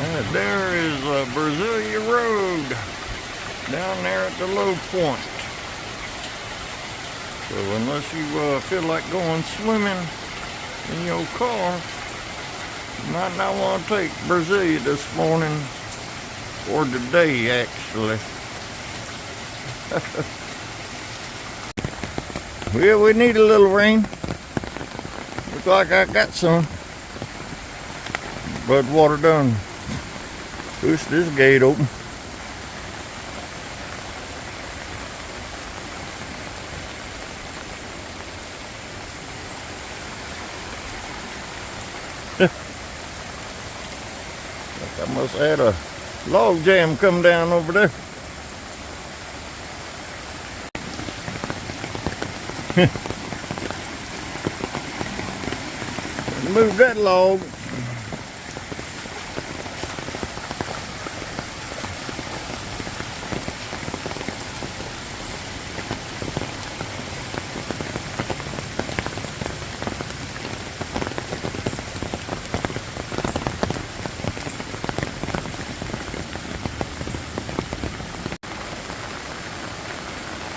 There is Brazilia Road down there at the low point. So unless you feel like going swimming in your car, you might not want to take Brazilia this morning, or today actually. Well, we need a little rain. Looks like I got some. But water done pushed this gate open. I must have had a log jam come down over there. Move that log.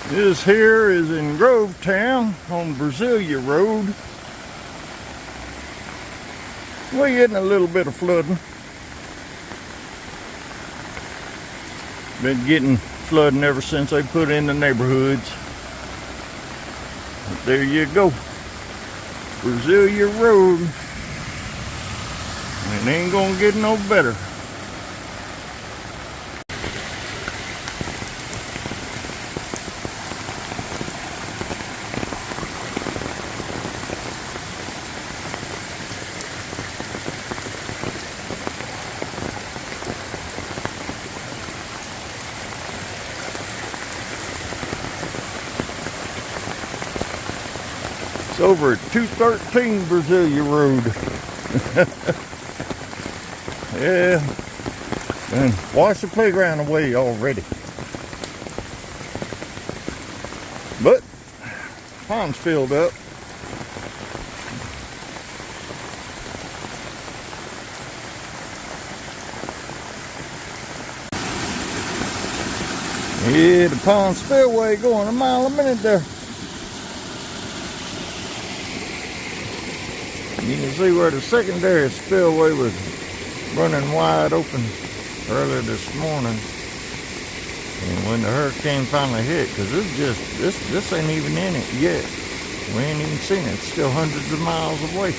This here is in Grovetown on Brazilia Road. We're getting a little bit of flooding. Been getting flooding ever since they put in the neighborhoods. But there you go. Brazilia Road. It ain't gonna get no better. It's over at 213 Brazilia Road. Yeah, and washed the playground away already. But pond's filled up. Yeah, the pond spillway going a mile a minute there. You can see where the secondary spillway was running wide open earlier this morning. And when the hurricane finally hit, because this ain't even in it yet. We ain't even seen it. It's still hundreds of miles away.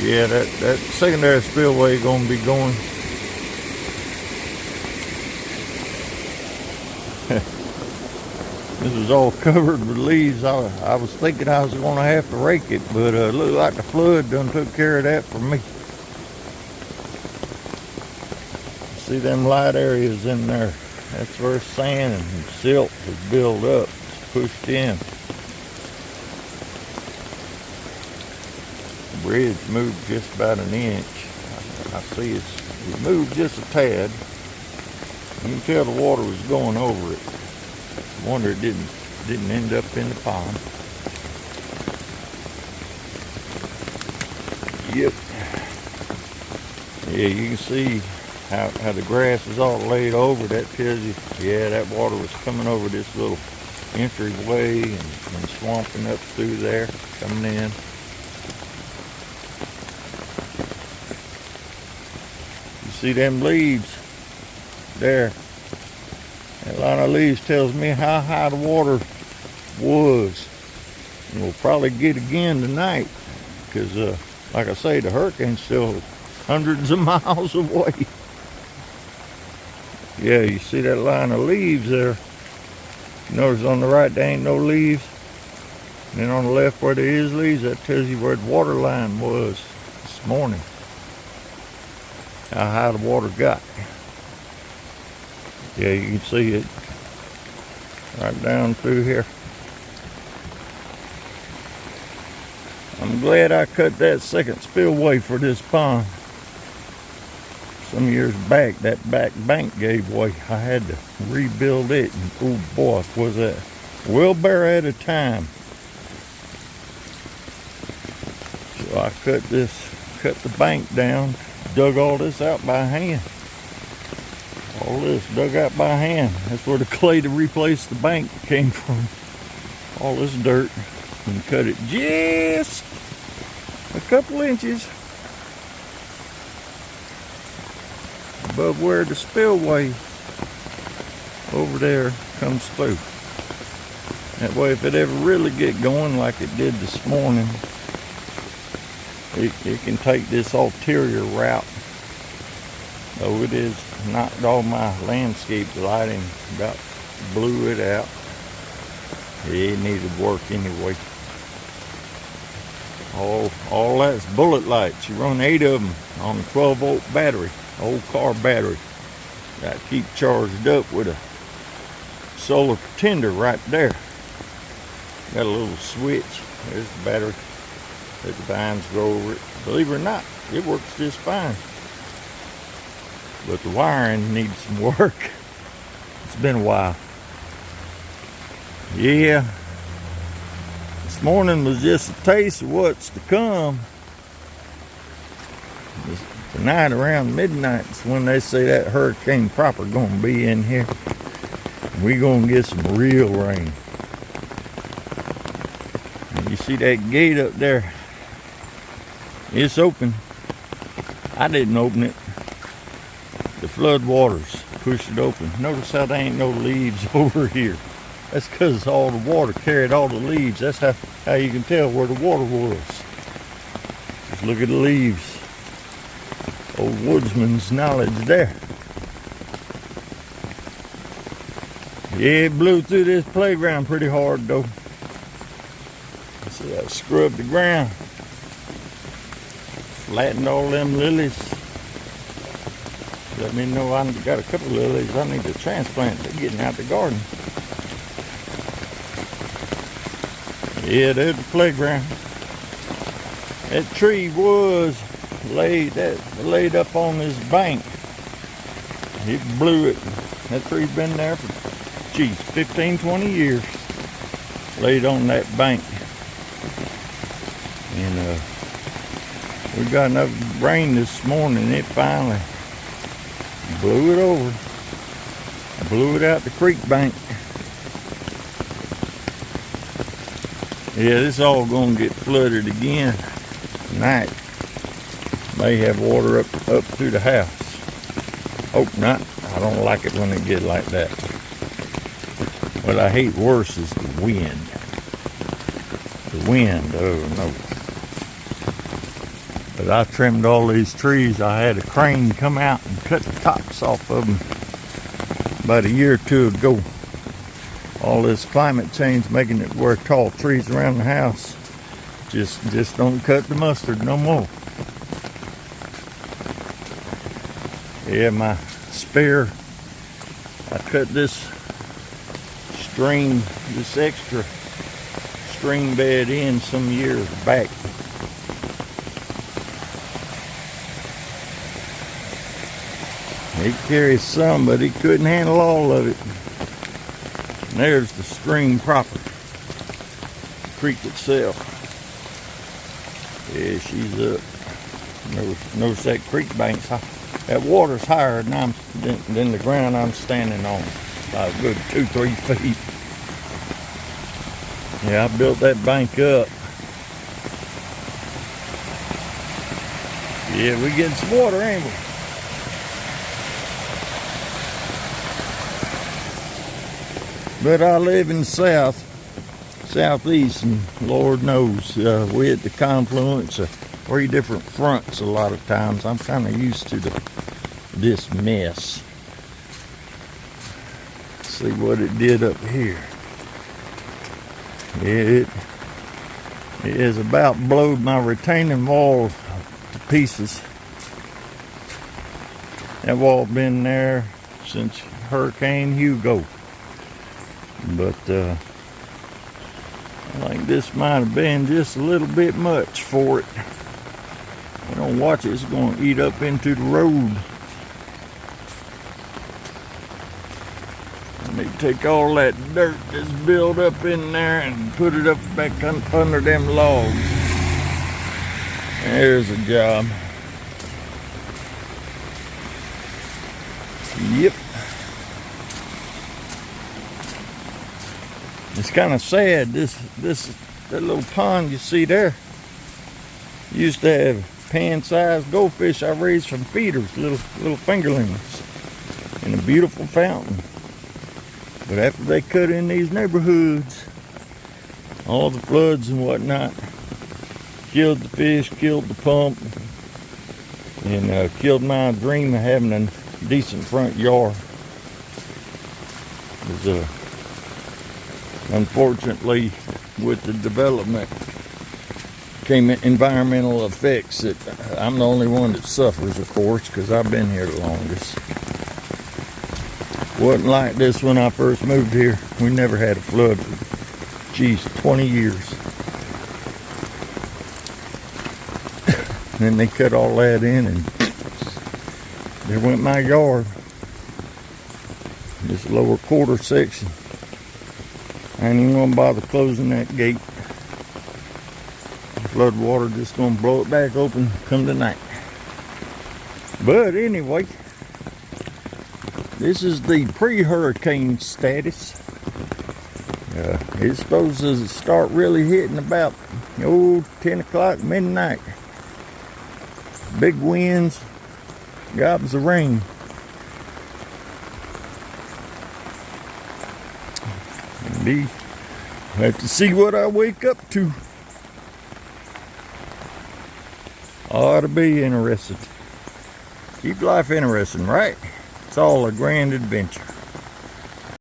Yeah, that secondary spillway gonna be going. This is all covered with leaves. I was thinking I was going to have to rake it, but it looked like the flood done took care of that for me. See them light areas in there? That's where sand and silt was built up. It's pushed in. The bridge moved just about an inch. I see it moved just a tad. You can tell the water was going over it. Wonder it didn't end up in the pond. Yep. Yeah, you can see how the grass is all laid over. That tells you, yeah, that water was coming over this little entryway and swamping up through there, coming in. You see them leaves there? That line of leaves tells me how high the water was. And we'll probably get again tonight because, like I say, the hurricane's still hundreds of miles away. Yeah, you see that line of leaves there. You notice on the right there ain't no leaves. And then on the left where there is leaves, that tells you where the water line was this morning. How high the water got. Yeah, you can see it right down through here. I'm glad I cut that second spillway for this pond. Some years back, that back bank gave way. I had to rebuild it, and oh boy, was that wheelbarrow at a time. So I cut the bank down Dug all this out by hand. All this dug out by hand. That's where the clay to replace the bank came from. All this dirt. And cut it just a couple inches above where the spillway over there comes through. That way, if it ever really get going like it did this morning, it can take this ulterior route. Though it is knocked all my landscape lighting, about blew it out. It needed work anyway. All that's bullet lights. You run 8 of them on a 12-volt battery, old car battery. Got to keep charged up with a solar pretender right there. Got a little switch. There's the battery. Let the vines grow over it. Believe it or not, it works just fine. But the wiring needs some work. It's been a while. Yeah. This morning was just a taste of what's to come. Tonight around midnight is when they say that hurricane proper gonna be in here. We gonna get some real rain. And you see that gate up there? It's open. I didn't open it. The flood waters pushed it open. Notice how there ain't no leaves over here. That's because all the water carried all the leaves. That's how you can tell where the water was. Just look at the leaves. Old woodsman's knowledge there. Yeah, it blew through this playground pretty hard though. See, I scrubbed the ground. Flattened all them lilies. Let me know I got a couple of lilies I need to transplant. They're getting out the garden. Yeah, there's the playground. That tree was laid up on this bank. It blew it. That tree's been there for, geez, 15, 20 years. Laid on that bank. And we got enough rain this morning. It finally blew it over. Blew it out the creek bank. Yeah, this all gonna get flooded again tonight. May have water up through the house. Hope not. I don't like it when it gets like that. What I hate worse is the wind. The wind, oh no. But I trimmed all these trees. I had a crane come out and cut the tops off of them about a year or two ago. All this climate change making it where tall trees around the house just don't cut the mustard no more. Yeah, my spare, I cut this stream, this extra stream bed in some years back. He carries some, but he couldn't handle all of it. And there's the stream proper. The creek itself. Yeah, she's up. Notice that creek bank's high. That water's higher than the ground I'm standing on. About a good 2-3 feet. Yeah, I built that bank up. Yeah, we getting some water, ain't we? But I live in the southeast, and Lord knows, we're at the confluence of 3 different fronts a lot of times. I'm kind of used to this mess. See what it did up here. It has about blowed my retaining wall to pieces. That wall been there since Hurricane Hugo. But I think this might have been just a little bit much for it. We don't watch it, it's going to eat up into the road. Let me take all that dirt that's built up in there and put it up back under them logs. There's a job. Yep. It's kind of sad. That little pond you see there used to have pan-sized goldfish I raised from feeders, little fingerlings, and a beautiful fountain. But after they cut in these neighborhoods, all the floods and whatnot killed the fish, killed the pump, and killed my dream of having a decent front yard. Because unfortunately, with the development came environmental effects that I'm the only one that suffers, of course, because I've been here the longest. Wasn't like this when I first moved here. We never had a flood for, geez, 20 years. Then they cut all that in and there went my yard. This lower quarter section. I ain't even gonna bother closing that gate. Flood water just gonna blow it back open come tonight. But anyway, this is the pre-hurricane status. It's supposed to start really hitting about 10 o'clock midnight. Big winds, gobs of rain. Indeed, I have to see what I wake up to. Ought to be interested. Keep life interesting, right? It's all a grand adventure.